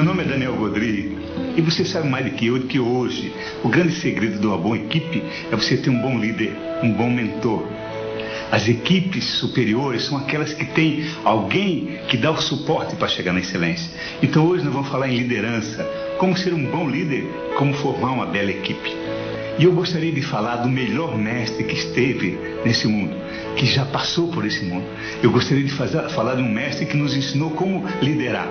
Meu nome é Daniel Godry e você sabe mais do que eu que hoje o grande segredo de uma boa equipe é você ter um bom líder, um bom mentor. As equipes superiores são aquelas que têm alguém que dá o suporte para chegar na excelência. Então hoje nós vamos falar em liderança, como ser um bom líder, como formar uma bela equipe. E eu gostaria de falar do melhor mestre que esteve nesse mundo, que já passou por esse mundo. Eu gostaria de falar de um mestre que nos ensinou como liderar.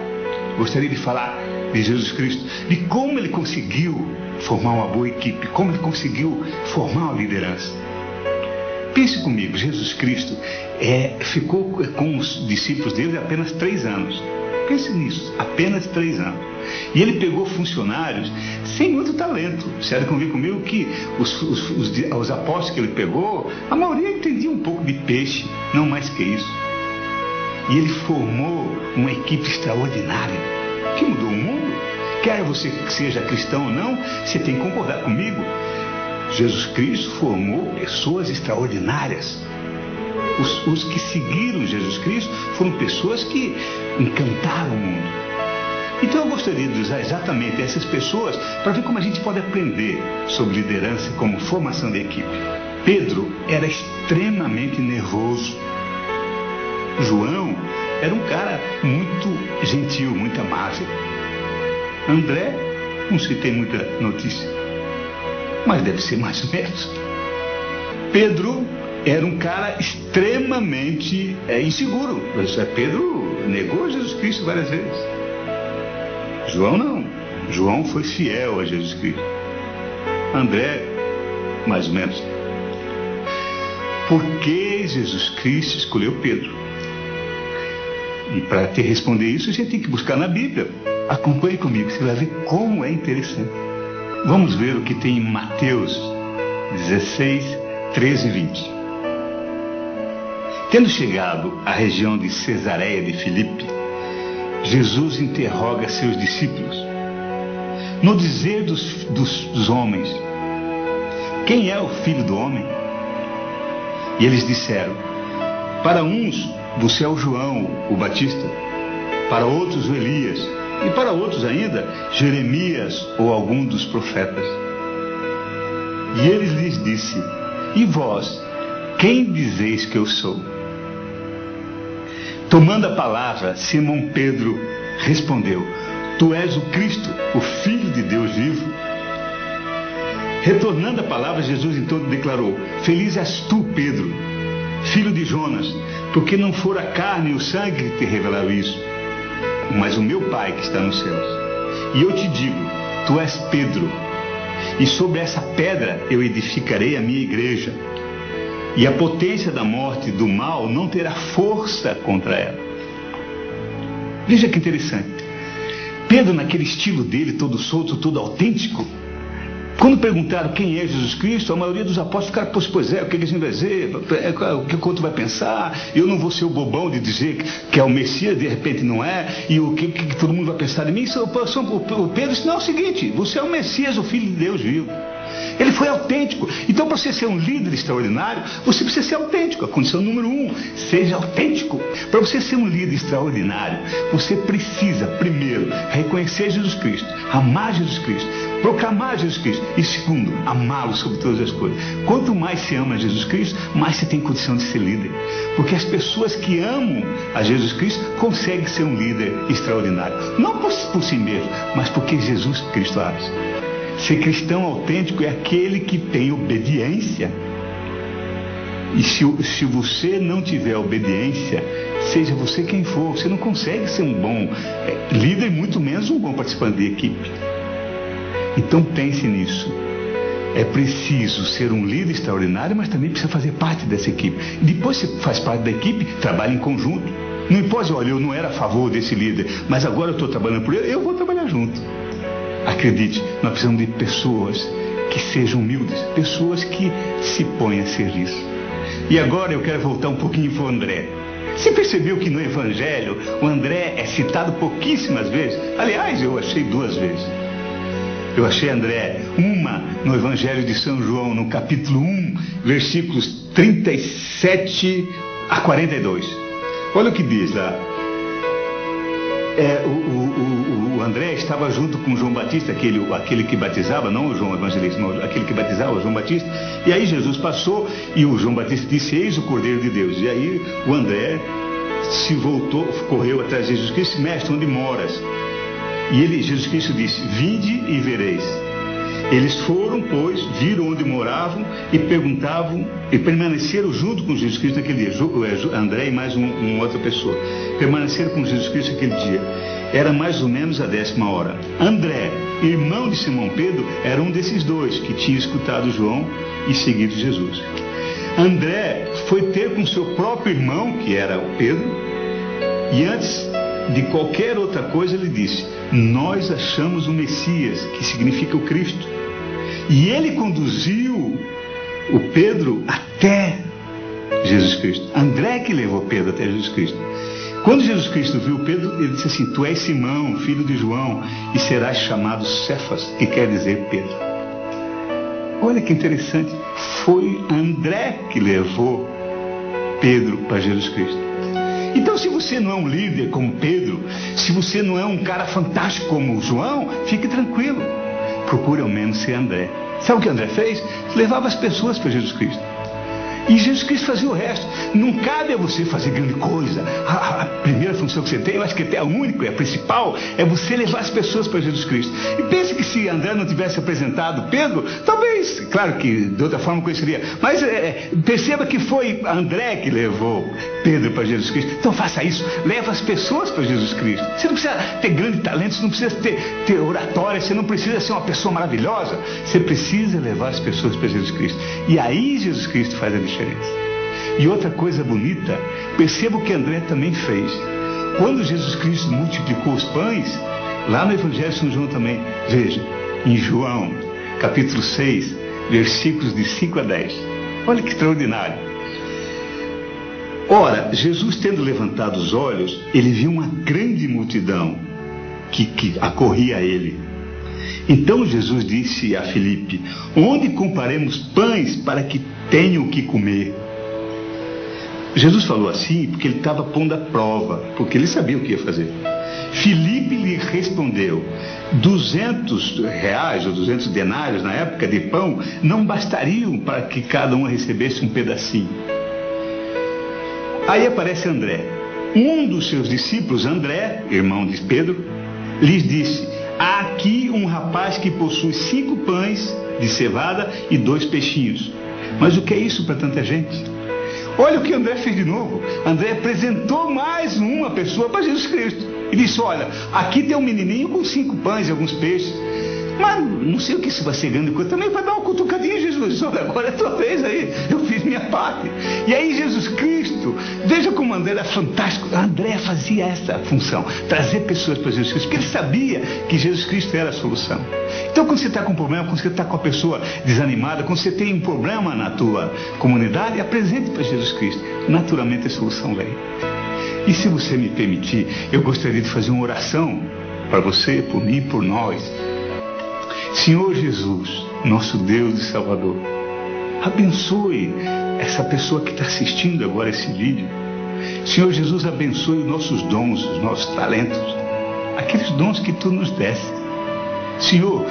Gostaria de falar de Jesus Cristo, de como ele conseguiu formar uma boa equipe, como ele conseguiu formar uma liderança. Pense comigo, Jesus Cristo ficou com os discípulos dele apenas 3 anos. Pense nisso, apenas 3 anos. E ele pegou funcionários sem muito talento. Você há de convir comigo que os apóstolos que ele pegou, a maioria entendia um pouco de peixe, não mais que isso. E ele formou uma equipe extraordinária, que mudou o mundo. Quer você que seja cristão ou não, você tem que concordar comigo. Jesus Cristo formou pessoas extraordinárias. Os que seguiram Jesus Cristo foram pessoas que encantaram o mundo. Então eu gostaria de usar exatamente essas pessoas para ver como a gente pode aprender sobre liderança como formação de equipe. Pedro era extremamente nervoso. João era um cara muito gentil, muito amável. André, não se tem muita notícia, mas deve ser mais ou menos. Pedro era um cara extremamente inseguro. Pedro negou Jesus Cristo várias vezes. João não. João foi fiel a Jesus Cristo. André, mais ou menos. Por que Jesus Cristo escolheu Pedro? E para te responder isso, a gente tem que buscar na Bíblia. Acompanhe comigo, você vai ver como é interessante. Vamos ver o que tem em Mateus 16, 13 e 20. Tendo chegado à região de Cesareia de Filipe, Jesus interroga seus discípulos. No dizer dos homens, quem é o Filho do Homem? E eles disseram, para uns você é o João, o Batista, para outros o Elias, e para outros ainda, Jeremias ou algum dos profetas. E ele lhes disse, e vós, quem dizeis que eu sou? Tomando a palavra, Simão Pedro respondeu, tu és o Cristo, o Filho de Deus vivo. Retornando a palavra, Jesus então declarou, feliz és tu, Pedro, filho de Jonas, porque não for a carne e o sangue que te revelaram isso, mas o meu Pai que está nos céus. E eu te digo, tu és Pedro, e sobre essa pedra eu edificarei a minha igreja, e a potência da morte e do mal não terá força contra ela. Veja que interessante. Pedro, naquele estilo dele, todo solto, todo autêntico, quando perguntaram quem é Jesus Cristo, a maioria dos apóstolos ficaram, pois é, o que a gente vai dizer? O que o outro vai pensar? Eu não vou ser o bobão de dizer que é o Messias, de repente não é, e o que todo mundo vai pensar de mim? O Pedro disse, não, é o seguinte, você é o Messias, o Filho de Deus vivo. Ele foi autêntico. Então, para você ser um líder extraordinário, você precisa ser autêntico. A condição número 1, seja autêntico. Para você ser um líder extraordinário, você precisa, primeiro, reconhecer Jesus Cristo, amar Jesus Cristo, proclamar Jesus Cristo e, segundo, amá-lo sobre todas as coisas. Quanto mais você ama Jesus Cristo, mais você tem condição de ser líder. Porque as pessoas que amam a Jesus Cristo conseguem ser um líder extraordinário. Não por si mesmo, mas porque Jesus Cristo age. Ser cristão autêntico é aquele que tem obediência. E se você não tiver obediência, seja você quem for, você não consegue ser um bom líder, muito menos um bom participante de equipe. Então pense nisso. É preciso ser um líder extraordinário, mas também precisa fazer parte dessa equipe. E depois que você faz parte da equipe, trabalha em conjunto. Não importa, olha, eu não era a favor desse líder, mas agora eu estou trabalhando por ele, eu vou trabalhar junto. Acredite, nós precisamos de pessoas que sejam humildes, pessoas que se põem a serviço. E agora eu quero voltar um pouquinho para o André. Você percebeu que no Evangelho o André é citado pouquíssimas vezes? Aliás, eu achei 2 vezes. Eu achei André, uma no Evangelho de São João, no capítulo 1, versículos 37 a 42. Olha o que diz lá. o André estava junto com João Batista, aquele que batizava, não o João Evangelista, não, aquele que batizava, o João Batista. E aí Jesus passou e o João Batista disse: eis o Cordeiro de Deus. E aí o André se voltou, correu atrás de Jesus Cristo: mestre, onde moras? E Jesus Cristo disse: vinde e vereis. Eles foram, pois, viram onde moravam e perguntavam, e permaneceram junto com Jesus Cristo naquele dia. André e mais uma outra pessoa permaneceram com Jesus Cristo aquele dia. Era mais ou menos a 10ª hora. André, irmão de Simão Pedro, era um desses dois que tinha escutado João e seguido Jesus. André foi ter com seu próprio irmão, que era o Pedro, e antes de qualquer outra coisa ele disse: nós achamos o Messias, que significa o Cristo. E ele conduziu o Pedro até Jesus Cristo. André que levou Pedro até Jesus Cristo. Quando Jesus Cristo viu Pedro, ele disse assim: tu és Simão, filho de João, e serás chamado Cefas, que quer dizer Pedro. Olha que interessante, foi André que levou Pedro para Jesus Cristo. Então, se você não é um líder como Pedro, se você não é um cara fantástico como João, fique tranquilo. Procure ao menos ser André. Sabe o que André fez? Levava as pessoas para Jesus Cristo. E Jesus Cristo fazia o resto. Não cabe a você fazer grande coisa. A primeira função que você tem, eu acho que até a única, a principal, é você levar as pessoas para Jesus Cristo. E pense que se André não tivesse apresentado Pedro, talvez, claro que de outra forma conheceria, mas perceba que foi André que levou Pedro para Jesus Cristo. Então faça isso, leva as pessoas para Jesus Cristo. Você não precisa ter grande talento, você não precisa ter oratória, você não precisa ser uma pessoa maravilhosa, você precisa levar as pessoas para Jesus Cristo. E aí Jesus Cristo faz a diferença. E outra coisa bonita, perceba o que André também fez. Quando Jesus Cristo multiplicou os pães, lá no Evangelho de São João também, veja, em João, capítulo 6, versículos de 5 a 10. Olha que extraordinário. Ora, Jesus tendo levantado os olhos, ele viu uma grande multidão que acorria a ele. Então Jesus disse a Filipe: onde compraremos pães para que tenham o que comer? Jesus falou assim porque ele estava pondo à prova, porque ele sabia o que ia fazer. Filipe lhe respondeu: 200 reais ou 200 denários na época de pão não bastariam para que cada um recebesse um pedacinho. Aí aparece André. Um dos seus discípulos, André, irmão de Pedro, lhes disse: há aqui um rapaz que possui 5 pães de cevada e 2 peixinhos. Mas o que é isso para tanta gente? Olha o que André fez de novo. André apresentou mais uma pessoa para Jesus Cristo. E disse: olha, aqui tem um menininho com 5 pães e alguns peixes. Mas não sei o que isso vai ser grande coisa. Também vai dar uma cutucadinha, Jesus. Olha, agora é a tua vez aí. Eu fiz minha parte. E aí Jesus Cristo, veja como André era fantástico. André fazia essa função, trazer pessoas para Jesus Cristo, porque ele sabia que Jesus Cristo era a solução. Então, quando você está com um problema, quando você está com a pessoa desanimada, quando você tem um problema na tua comunidade, apresente para Jesus Cristo. Naturalmente a solução vem. E se você me permitir, eu gostaria de fazer uma oração para você, por mim, por nós. Senhor Jesus, nosso Deus e Salvador, abençoe essa pessoa que está assistindo agora esse vídeo. Senhor Jesus, abençoe os nossos dons, os nossos talentos, aqueles dons que Tu nos deste. Senhor,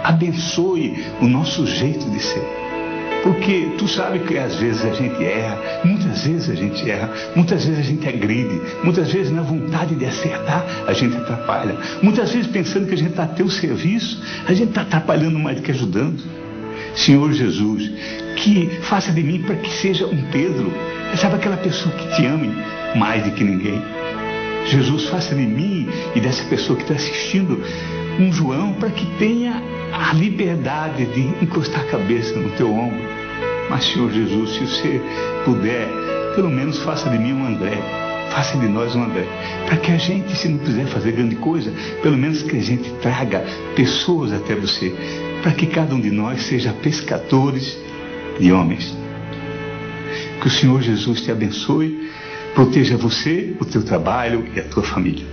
abençoe o nosso jeito de ser, porque Tu sabe que às vezes a gente erra, muitas vezes a gente agride, muitas vezes na vontade de acertar a gente atrapalha, muitas vezes pensando que a gente está a Teu serviço, a gente está atrapalhando mais do que ajudando. Senhor Jesus, que faça de mim para que seja um Pedro, sabe, aquela pessoa que Te ame mais do que ninguém. Jesus, faça de mim e dessa pessoa que está assistindo um João, para que tenha a liberdade de encostar a cabeça no Teu ombro. Mas, Senhor Jesus, se você puder, pelo menos faça de mim um André, faça de nós um André, para que a gente, se não quiser fazer grande coisa, pelo menos que a gente traga pessoas até você, para que cada um de nós seja pescadores de homens. Que o Senhor Jesus te abençoe, proteja você, o teu trabalho e a tua família.